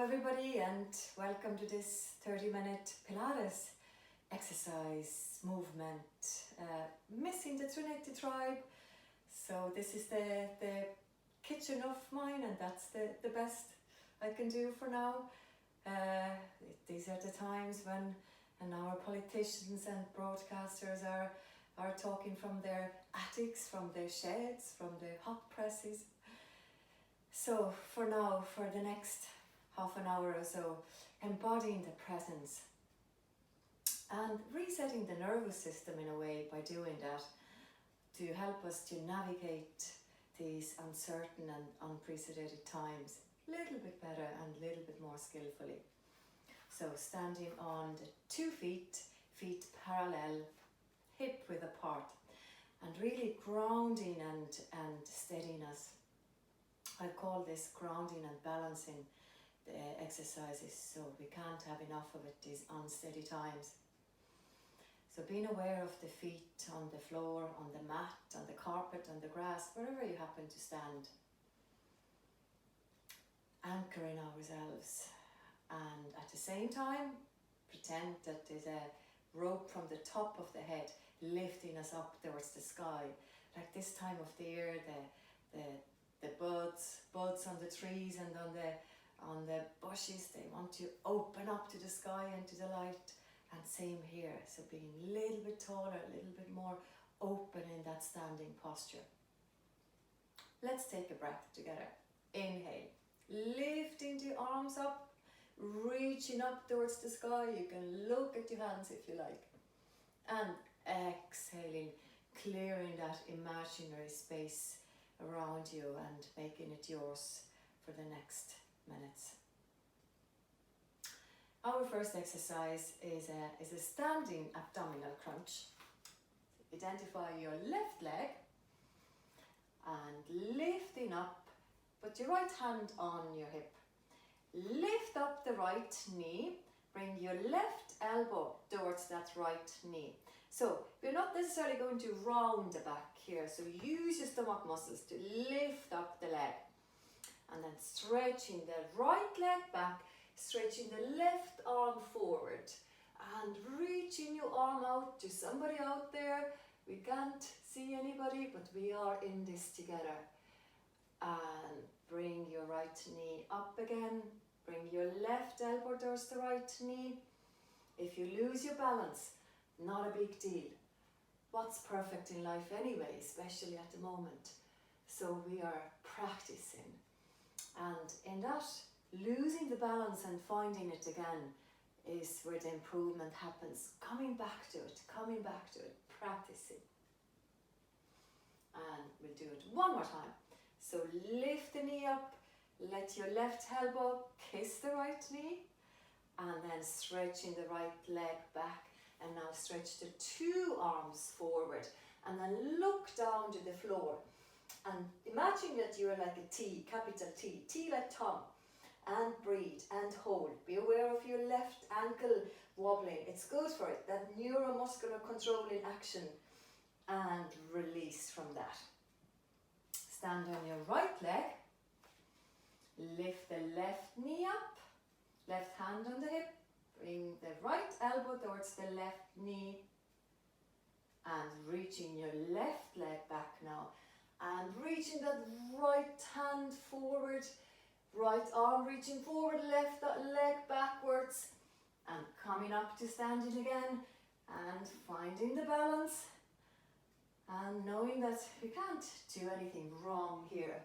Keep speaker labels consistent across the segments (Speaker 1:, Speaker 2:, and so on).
Speaker 1: everybody, and welcome to this 30-minute Pilates exercise movement, missing the Trinity tribe. So this is the kitchen of mine, and that's the best I can do for now. These are the times when our politicians and broadcasters are talking from their attics, from their sheds, from their hot presses. So for now, for the next half an hour or so, embodying the presence and resetting the nervous system in a way by doing that to help us to navigate these uncertain and unprecedented times a little bit better and a little bit more skillfully. So standing on the 2 feet, feet parallel, hip width apart, and really grounding and steadiness. I call this grounding and balancing the exercises, so we can't have enough of it these unsteady times. So being aware of the feet on the floor, on the mat, on the carpet, on the grass, wherever you happen to stand. Anchoring ourselves, and at the same time pretend that there's a rope from the top of the head lifting us up towards the sky. Like this time of the year, the buds on the trees and on the bushes, they want to open up to the sky and to the light. And same here, so being a little bit taller, a little bit more open in that standing posture. Let's take a breath together. Inhale, lifting the arms up, reaching up towards the sky. You can look at your hands if you like. And exhaling, clearing that imaginary space around you and making it yours for the next minutes. Our first exercise is a standing abdominal crunch. Identify your left leg and lifting up, put your right hand on your hip. Lift up the right knee, bring your left elbow towards that right knee. So we're not necessarily going to round the back here, so use your stomach muscles to lift up the leg. And then stretching the right leg back, stretching the left arm forward and reaching your arm out to somebody out there. We can't see anybody, but we are in this together. And bring your right knee up again. Bring your left elbow towards the right knee. If you lose your balance, not a big deal. What's perfect in life anyway, especially at the moment? So we are practicing. And in that, losing the balance and finding it again is where the improvement happens. Coming back to it, practicing. And we'll do it one more time. So lift the knee up, let your left elbow kiss the right knee, and then stretching the right leg back. And now stretch the 2 arms forward, and then look down to the floor. And imagine that you're like a T, capital T, T like Tom. And breathe and hold. Be aware of your left ankle wobbling. It's good for it. That neuromuscular control in action. And release from that. Stand on your right leg. Lift the left knee up. Left hand on the hip. Bring the right elbow towards the left knee. And reaching your left leg back now. And reaching that right hand forward. Right arm reaching forward, left leg backwards, and coming up to standing again, and finding the balance, and knowing that we can't do anything wrong here.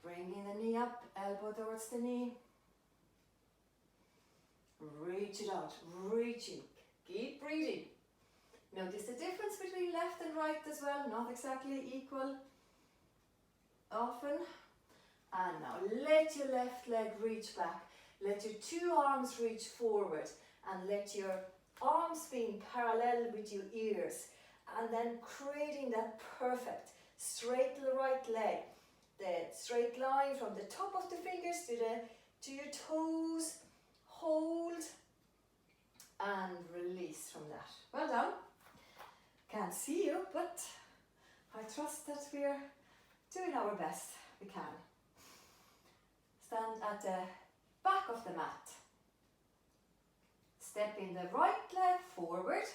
Speaker 1: Bringing the knee up, elbow towards the knee. Reach it out, reaching, keep breathing. Notice the difference between left and right as well, not exactly equal. Often. And now let your left leg reach back. Let your 2 arms reach forward, and let your arms being parallel with your ears, and then creating that perfect straight right leg, the straight line from the top of the fingers to your toes. Hold and release from that. Well done. Can't see you, but I trust that we're doing our best we can. at the back of the mat. Stepping the right leg forward,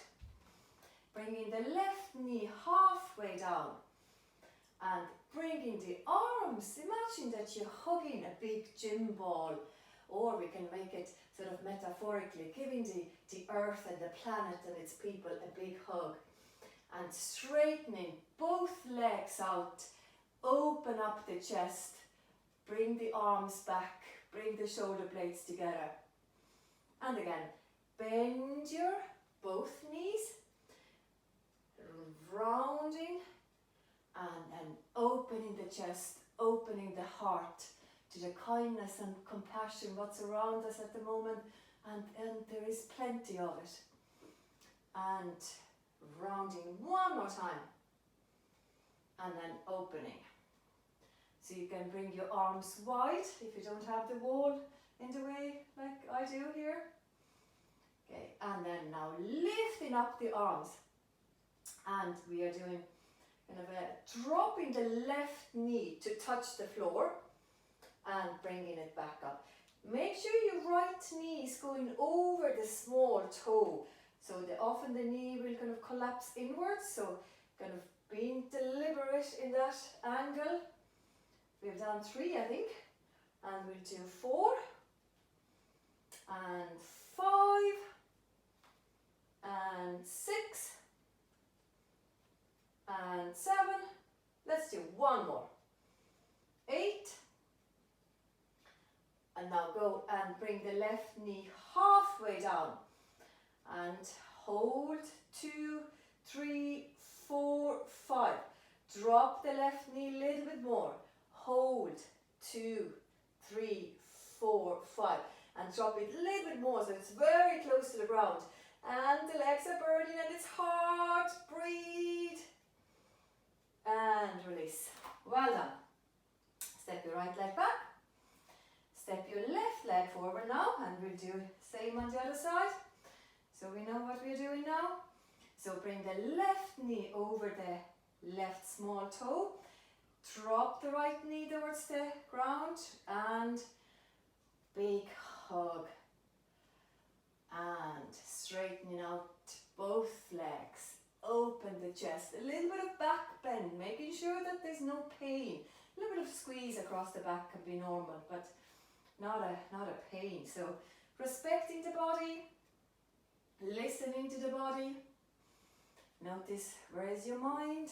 Speaker 1: bringing the left knee halfway down, and bringing the arms. Imagine that you're hugging a big gym ball, or we can make it sort of metaphorically, giving the earth and the planet and its people a big hug. And straightening both legs out, open up the chest, bring the arms back, bring the shoulder blades together. And again, bend your both knees, rounding and opening the chest, opening the heart to the kindness and compassion what's around us at the moment, and there is plenty of it. And rounding one more time, and then opening. So you can bring your arms wide if you don't have the wall in the way like I do here. Okay, and then now lifting up the arms, and we are doing kind of a dropping the left knee to touch the floor and bringing it back up. Make sure your right knee is going over the small toe. So often the knee will kind of collapse inwards, so kind of being deliberate in that angle. We've done 3, I think, and we'll do 4, and 5, and 6, and 7. Let's do one more. 8, and now go and bring the left knee halfway down. And hold 2, 3, 4, 5. Drop the left knee a little bit more. Hold 2, 3, 4, 5. And drop it a little bit more so it's very close to the ground. And the legs are burning and it's hard. Breathe. And release. Well done. Step your right leg back. Step your left leg forward now, and we'll do same on the other side. So we know what we're doing now. So bring the left knee over the left small toe. Drop the right knee towards the ground and big hug. And straightening out both legs. Open the chest. A little bit of back bend, making sure that there's no pain. A little bit of squeeze across the back can be normal, but not a pain. So respecting the body. Listening to the body. Notice where is your mind.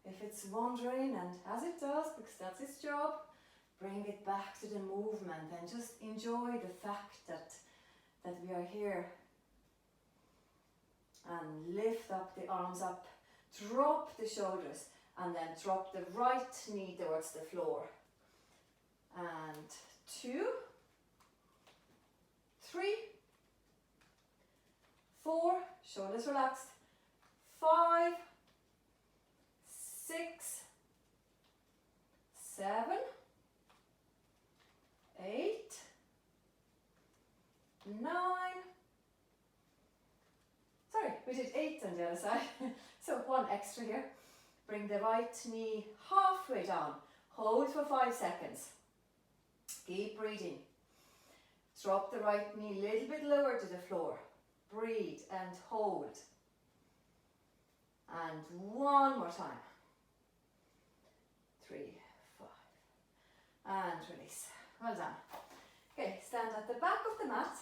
Speaker 1: If it's wandering, and as it does, because that's its job, bring it back to the movement and just enjoy the fact that we are here. And lift up the arms up, drop the shoulders, and then drop the right knee towards the floor. And 2, 3, 4, shoulders relaxed, 5, 6, 7, 8, 9, sorry, we did 8 on the other side, so 1 extra here. Bring the right knee halfway down, hold for 5 seconds, keep breathing. Drop the right knee a little bit lower to the floor. Breathe and hold. And 1 more time. 3, 5. And release. Well done. Okay, stand at the back of the mat.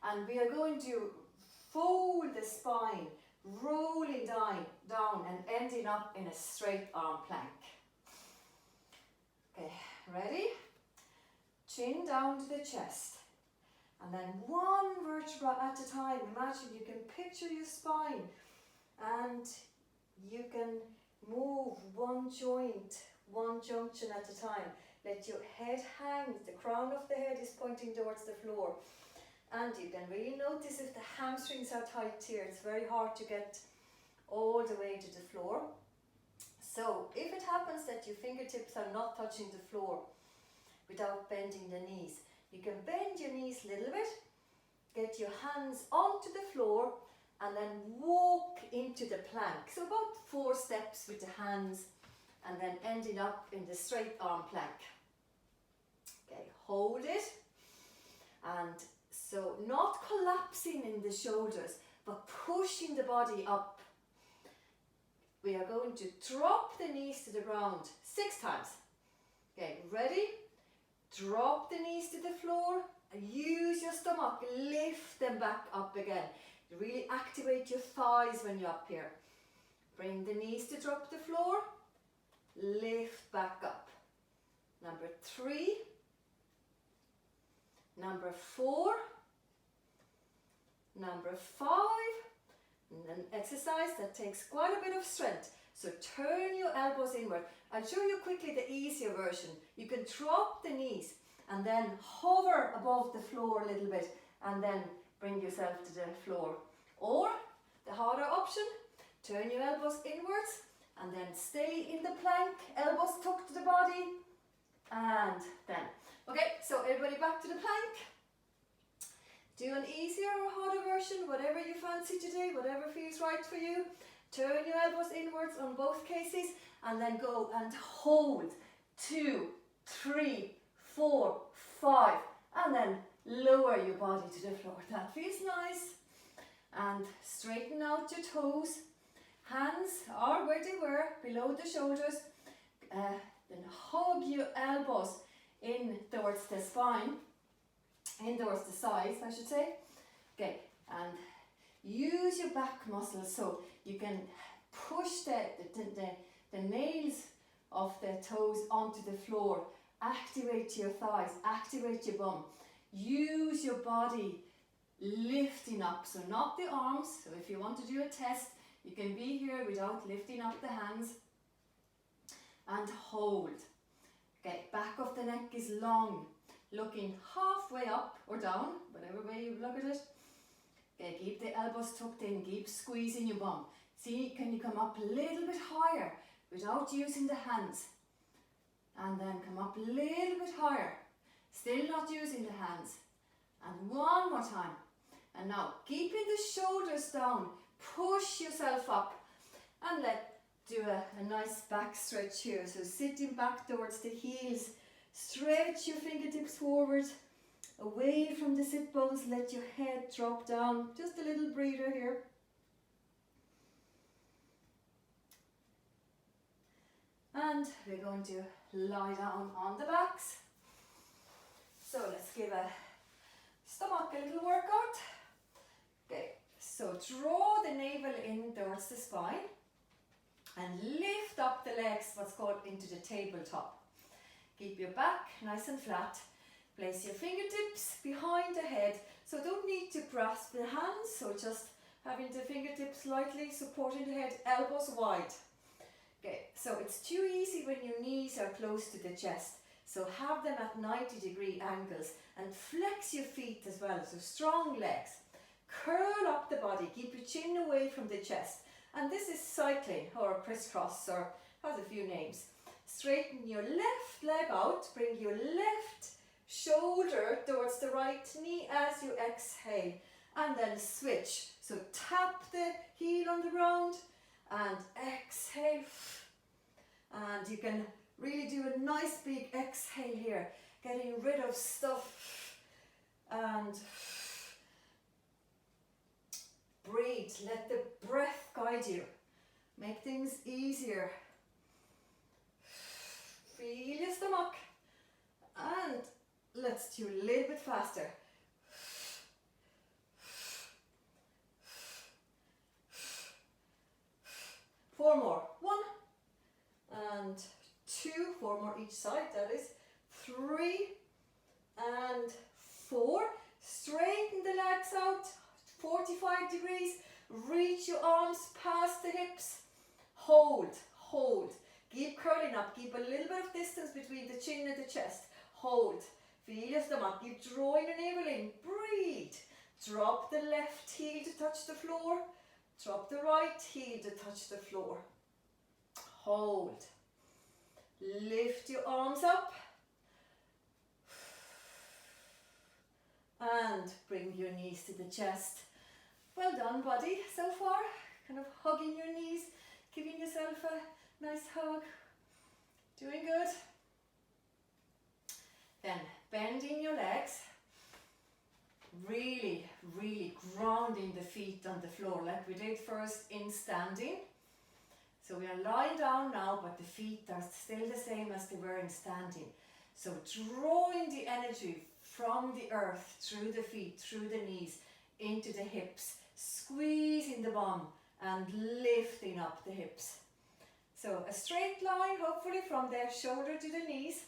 Speaker 1: And we are going to fold the spine, rolling down and ending up in a straight arm plank. Okay, ready? Chin down to the chest. And then 1 vertebra at a time. Imagine you can picture your spine and you can move 1 joint, 1 junction at a time. Let your head hang. The crown of the head is pointing towards the floor. And you can really notice if the hamstrings are tight here. It's very hard to get all the way to the floor. So if it happens that your fingertips are not touching the floor without bending the knees, you can bend your knees a little bit, get your hands onto the floor, and then walk into the plank. So about 4 steps with the hands, and then ending up in the straight arm plank. Okay, hold it. And so not collapsing in the shoulders, but pushing the body up. We are going to drop the knees to the ground 6 times. Okay, ready? Drop the knees to the floor and use your stomach, lift them back up again. Really activate your thighs when you're up here. Bring the knees to drop the floor, lift back up. Number 3, number 4, number 5, and an exercise that takes quite a bit of strength. So turn your elbows inward. I'll show you quickly the easier version. You can drop the knees and then hover above the floor a little bit and then bring yourself to the floor. Or the harder option, turn your elbows inwards and then stay in the plank, elbows tucked to the body, and then. Okay, so everybody back to the plank. Do an easier or harder version, whatever you fancy today, whatever feels right for you. Turn your elbows inwards on both cases and then go and hold 2, 3, 4, 5 and then lower your body to the floor. That feels nice. And straighten out your toes. Hands are where they were, below the shoulders. Then hug your elbows in towards the spine, in towards the sides, I should say. Okay, and use your back muscles so you can push the nails of the toes onto the floor. Activate your thighs, activate your bum. Use your body lifting up, so not the arms. So if you want to do a test, you can be here without lifting up the hands. And hold. Okay, back of the neck is long, looking halfway up or down, whatever way you look at it. Okay, keep the elbows tucked in, keep squeezing your bum. See, can you come up a little bit higher without using the hands? And then come up a little bit higher, still not using the hands. And one more time. And now, keeping the shoulders down, push yourself up and do a nice back stretch here. So sitting back towards the heels, stretch your fingertips forward, away from the sit bones, let your head drop down. Just a little breather here. And we're going to lie down on the backs. So let's give a stomach a little workout. Okay, so draw the navel in towards the spine and lift up the legs, what's called into the tabletop. Keep your back nice and flat. Place your fingertips behind the head. So don't need to grasp the hands, so just having the fingertips lightly supporting the head, elbows wide. Okay, so it's too easy when your knees are close to the chest. So have them at 90-degree angles and flex your feet as well, so strong legs. Curl up the body, keep your chin away from the chest. And this is cycling or crisscross or has a few names. Straighten your left leg out, bring your left shoulder towards the right knee as you exhale. And then switch. So tap the heel on the ground and exhale. And you can really do a nice big exhale here, getting rid of stuff. And breathe, let the breath guide you. Make things easier. Feel your stomach. And let's do a little bit faster. 4 more. 1 and 2, 4 more each side, that is. 3 and 4. Straighten the legs out, 45 degrees. Reach your arms past the hips. Hold, hold. Keep curling up, keep a little bit of distance between the chin and the chest. Hold, feel your stomach, keep drawing your navel in. Breathe. Drop the left heel to touch the floor. Drop the right heel to touch the floor. Hold. Lift your arms up. And bring your knees to the chest. Well done, body, so far. Kind of hugging your knees, giving yourself a nice hug. Doing good. Then grounding the feet on the floor like we did first in standing. So we are lying down now, but the feet are still the same as they were in standing. So drawing the energy from the earth through the feet, through the knees, into the hips, squeezing the bum and lifting up the hips. So a straight line, hopefully from the shoulder to the knees.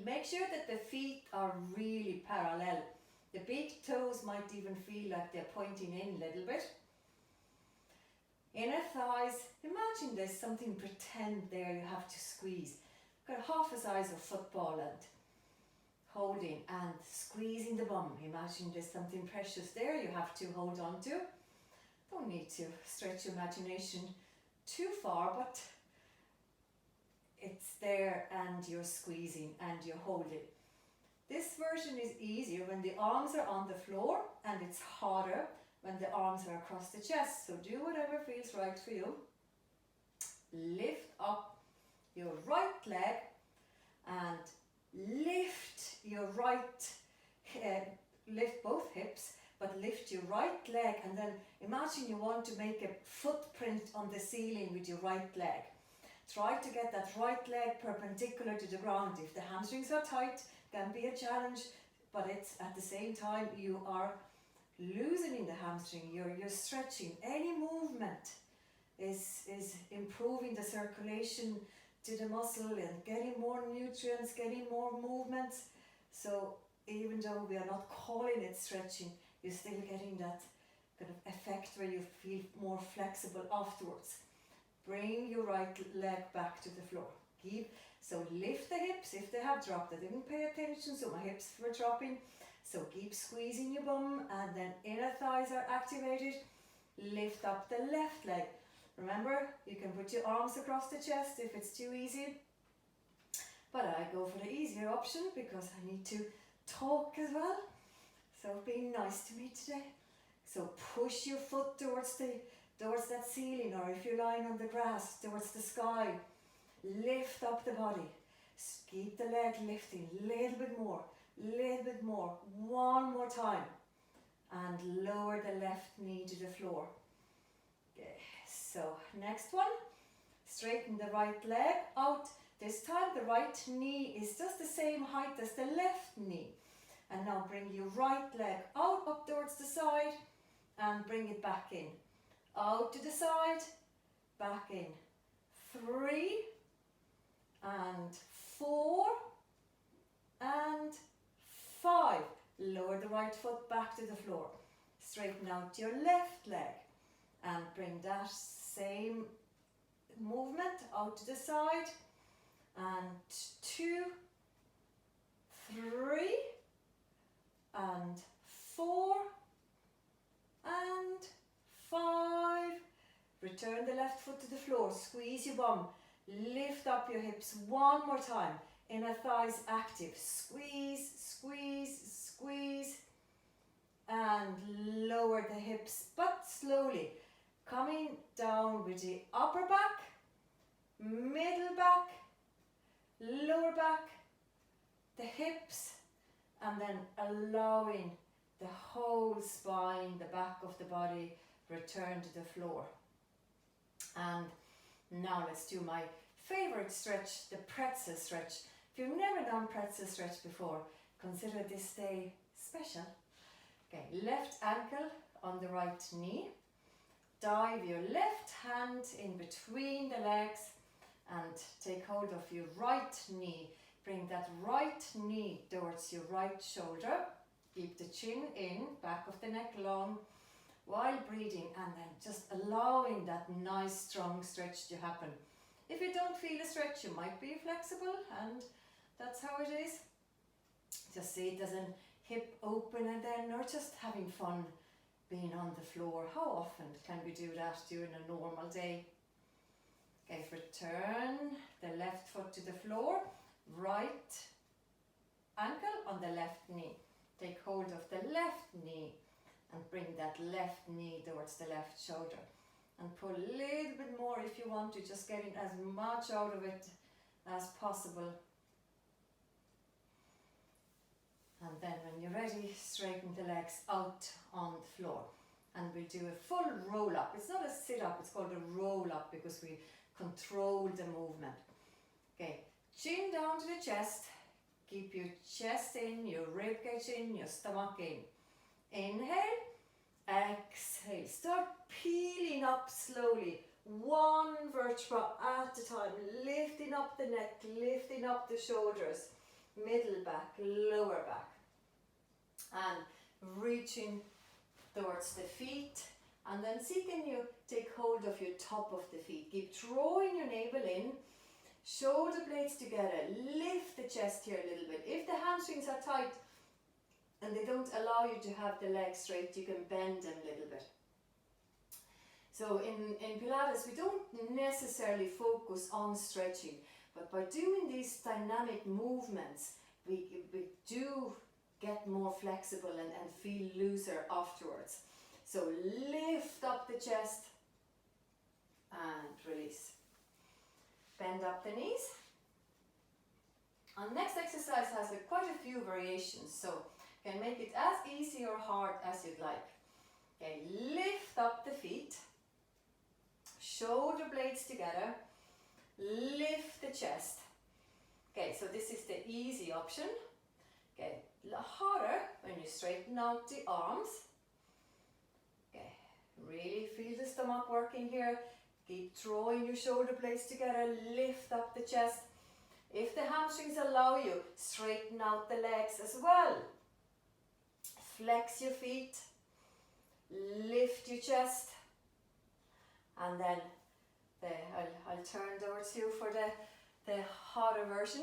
Speaker 1: Make sure that the feet are really parallel. The big toes might even feel like they're pointing in a little bit. Inner thighs, imagine there's something pretend there you have to squeeze. Got half a size of football and holding and squeezing the bum. Imagine there's something precious there you have to hold on to. Don't need to stretch your imagination too far, but it's there and you're squeezing and you're holding. This version is easier when the arms are on the floor, and it's harder when the arms are across the chest. So do whatever feels right for you. Lift up your right leg and lift your lift both hips, but lift your right leg, and then imagine you want to make a footprint on the ceiling with your right leg. Try to get that right leg perpendicular to the ground. If the hamstrings are tight, can be a challenge, but it's at the same time you are loosening the hamstring, you're stretching. Any movement is improving the circulation to the muscle and getting more nutrients, getting more movements. So even though we are not calling it stretching, you're still getting that kind of effect where you feel more flexible afterwards. Bring your right leg back to the floor. So lift the hips if they have dropped. I didn't pay attention, so my hips were dropping. So keep squeezing your bum, and then inner thighs are activated. Lift up the left leg. Remember, you can put your arms across the chest if it's too easy. But I go for the easier option because I need to talk as well. So being nice to me today. So push your foot towards that ceiling, or if you're lying on the grass, towards the sky. Lift up the body. Keep the leg lifting. Little bit more. One more time. And lower the left knee to the floor. Okay. So next one. Straighten the right leg out. This time the right knee is just the same height as the left knee. And now bring your right leg out, up towards the side, and bring it back in. Out to the side, back in. 3 and 4 and 5. Lower the right foot back to the floor. Straighten out your left leg and bring that same movement out to the side. And 2, 3 and 4 and 5. Return the left foot to the floor. Squeeze your bum. Lift up your hips one more time. Inner thighs active. Squeeze, squeeze, squeeze. And lower the hips, but slowly. Coming down with the upper back, middle back, lower back, the hips, and then allowing the whole spine, the back of the body, return to the floor. And now let's do my favorite stretch, the Pretzel Stretch. If you've never done Pretzel Stretch before, consider this day special. Okay, left ankle on the right knee. Dive your left hand in between the legs and take hold of your right knee. Bring that right knee towards your right shoulder. Keep the chin in, back of the neck long, while breathing, and then just allowing that nice strong stretch to happen. If you don't feel a stretch, you might be flexible, and that's how it is. Just see it as a hip open, and then, or just having fun being on the floor. How often can we do that during a normal day? Okay, return the left foot to the floor, right ankle on the left knee. Take hold of the left knee and bring that left knee towards the left shoulder. And pull a little bit more if you want to, just getting as much out of it as possible. And then when you're ready, straighten the legs out on the floor. And we'll do a full roll up. It's not a sit up, it's called a roll up because we control the movement. Okay, chin down to the chest. Keep your chest in, your rib cage in, your stomach in. Inhale, exhale. Start peeling up slowly. One vertebra at a time. Lifting up the neck, lifting up the shoulders. Middle back, lower back. And reaching towards the feet. And then see, can you take hold of your top of the feet. Keep drawing your navel in. Shoulder blades together. Lift the chest here a little bit. If the hamstrings are tight and they don't allow you to have the legs straight, you can bend them a little bit. So in Pilates, we don't necessarily focus on stretching, but by doing these dynamic movements, we do get more flexible and feel looser afterwards. So lift up the chest and release. Bend up the knees. Our next exercise has quite a few variations, so you can make it as easy or hard as you'd like. Okay, lift up the feet. Shoulder blades together. Lift the chest. Okay, so this is the easy option. Okay, harder when you straighten out the arms. Okay, really feel the stomach working here. Keep drawing your shoulder blades together. Lift up the chest. If the hamstrings allow you, straighten out the legs as well. Flex your feet. Lift your chest. And then I'll turn towards you for the harder version.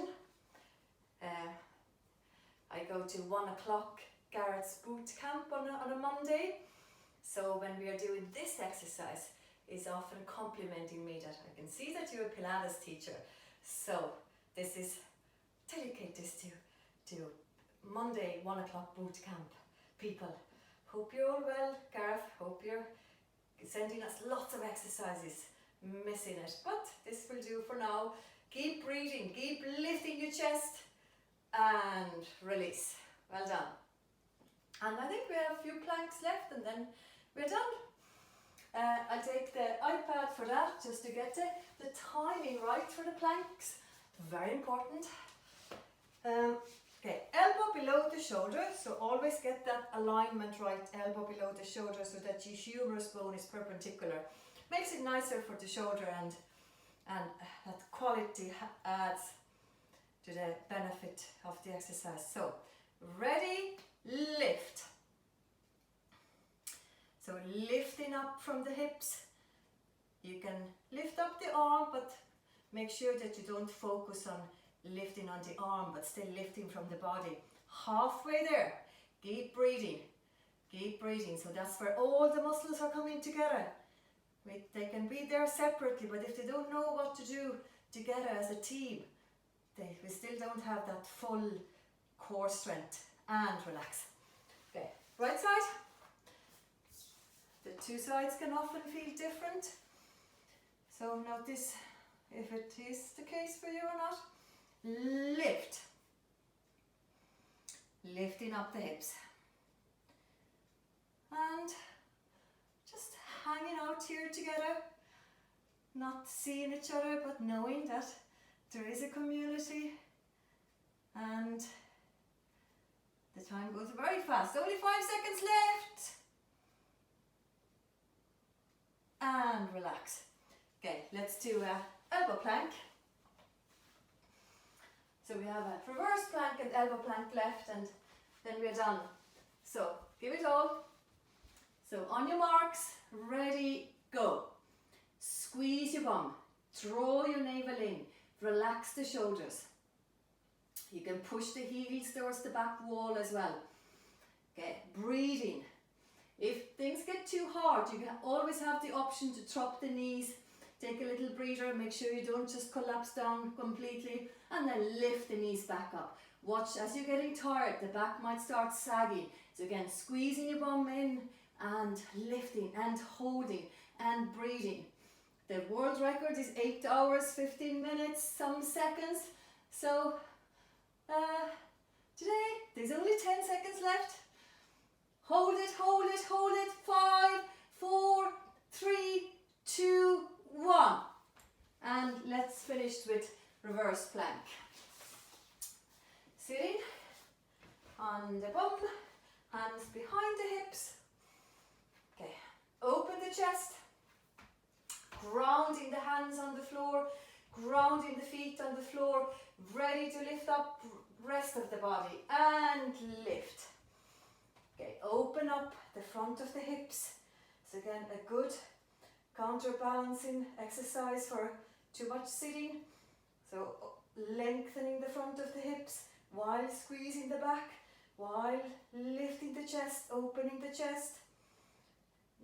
Speaker 1: I go to 1 o'clock Garrett's boot camp on a Monday. So when we are doing this exercise, is often complimenting me that I can see that you're a Pilates teacher. So this is dedicate this to Monday 1 o'clock boot camp people. Hope you're all well, Gareth. Hope you're sending us lots of exercises. Missing it, but this will do for now. Keep breathing, keep lifting your chest and release. Well done. And I think we have a few planks left and then we're done. I take the iPad for that just to get the timing right for the planks. Very important. Okay, elbow below the shoulder, so always get that alignment right, elbow below the shoulder so that your humerus bone is perpendicular. Makes it nicer for the shoulder and that quality adds to the benefit of the exercise. So, ready, lift. So lifting up from the hips. You can lift up the arm, but make sure that you don't focus on lifting on the arm, but still lifting from the body. Halfway there. Keep breathing. Keep breathing. So that's where all the muscles are coming together. They can be there separately, but if they don't know what to do together as a team, we still don't have that full core strength. And relax. Okay, right side. The two sides can often feel different. So notice if it is the case for you or not. Lift. Lifting up the hips. And just hanging out here together. Not seeing each other, but knowing that there is a community. And the time goes very fast. Only 5 seconds left. And relax. Okay, let's do a elbow plank. So we have a reverse plank and elbow plank left, and then we're done. So give it all. So on your marks, ready, go. Squeeze your bum, draw your navel in, relax the shoulders. You can push the heels towards the back wall as well. Okay, breathing. If things get too hard, you can always have the option to drop the knees, take a little breather, make sure you don't just collapse down completely, and then lift the knees back up. Watch as you're getting tired, the back might start sagging. So again, squeezing your bum in and lifting and holding and breathing. The world record is 8 hours, 15 minutes, some seconds. So today, There's only 10 seconds left. Hold it, hold it, hold it. 5, 4, 3, 2, 1. And let's finish with reverse plank. Sitting on the bum, hands behind the hips. Okay, open the chest, grounding the hands on the floor, grounding the feet on the floor, ready to lift up rest of the body and lift. Okay, open up the front of the hips. So again, a good counterbalancing exercise for too much sitting. So lengthening the front of the hips while squeezing the back, while lifting the chest, opening the chest.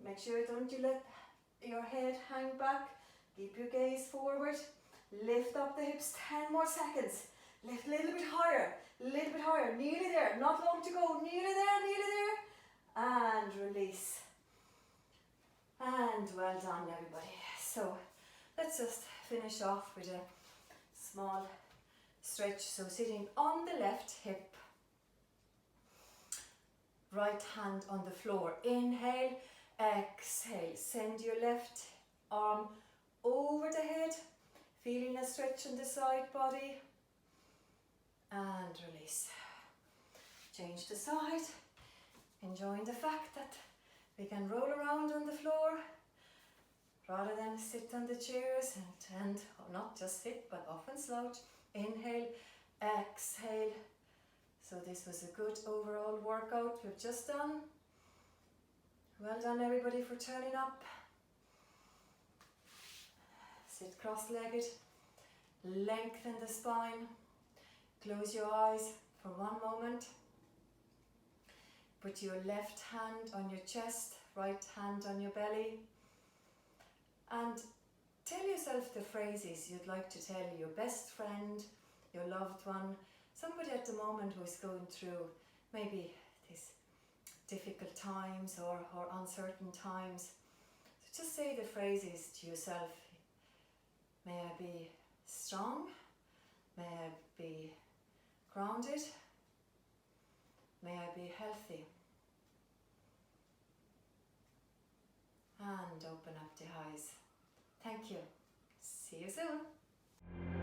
Speaker 1: Make sure don't you let your head hang back. Keep your gaze forward. Lift up the hips, 10 more seconds. Lift a little bit higher, nearly there, not long to go, nearly there. And release. And well done, everybody. So let's just finish off with a small stretch. So sitting on the left hip, right hand on the floor. Inhale, exhale. Send your left arm over the head, feeling a stretch on the side body. And release. Change the side. Enjoying the fact that we can roll around on the floor rather than sit on the chairs and not just sit but often slouch. Inhale, exhale. So this was a good overall workout we've just done. Well done, everybody, for turning up. Sit cross-legged, lengthen the spine, close your eyes for one moment. Put your left hand on your chest, right hand on your belly, and tell yourself the phrases you'd like to tell your best friend, your loved one, somebody at the moment who is going through maybe these difficult times or uncertain times. So just say the phrases to yourself. May I be strong, may I be grounded, may I be healthy. And open up the eyes. Thank you. See you soon.